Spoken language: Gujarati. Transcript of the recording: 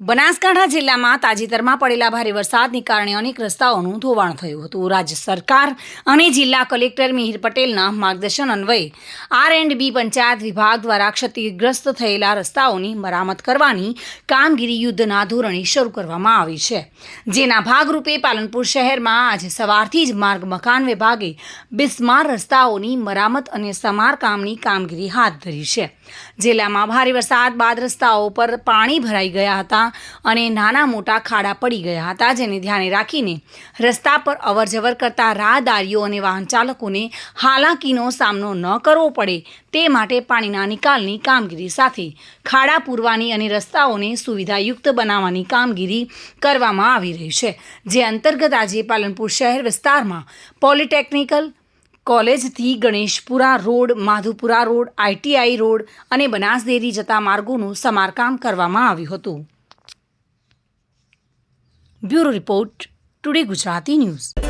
બનાસકાંઠા જિલ્લામાં તાજેતરમાં પડેલા ભારે વરસાદને કારણે અનેક રસ્તાઓનું ધોવાણ થયું હતું. રાજ્ય સરકાર અને જિલ્લા કલેક્ટર મિહિર પટેલના માર્ગદર્શન અન્વયે R&B પંચાયત વિભાગ દ્વારા ક્ષતિગ્રસ્ત થયેલા રસ્તાઓની મરામત કરવાની કામગીરી યુદ્ધના ધોરણે શરૂ કરવામાં આવી છે. જેના ભાગરૂપે પાલનપુર શહેરમાં આજે સવારથી જ માર્ગ મકાન વિભાગે બિસ્માર રસ્તાઓની મરામત અને સમારકામની કામગીરી હાથ ધરી છે. જિલ્લામાં ભારે વરસાદ બાદ રસ્તાઓ પર પાણી ભરાઈ ગયા હતા અને નાના મોટા ખાડા પડી ગયા હતા, જેને ધ્યાને રાખીને રસ્તા પર અવરજવર કરતા રાહદારીઓ અને વાહન ચાલકોને હાલાકીનો સામનો ન કરવો પડે તે માટે પાણીના નિકાલની કામગીરી સાથે ખાડા પૂરવાની અને રસ્તાઓને સુવિધાયુક્ત બનાવવાની કામગીરી કરવામાં આવી રહી છે. જે અંતર્ગત આજે પાલનપુર શહેર વિસ્તારમાં પોલિટેકનિકલ કોલેજથી Ganeshpura road, Madhupura road, ITI road અને બનાસડેરી જતા માર્ગોનું સમારકામ કરવામાં આવ્યું હતું. Bureau report, today Gujarati news.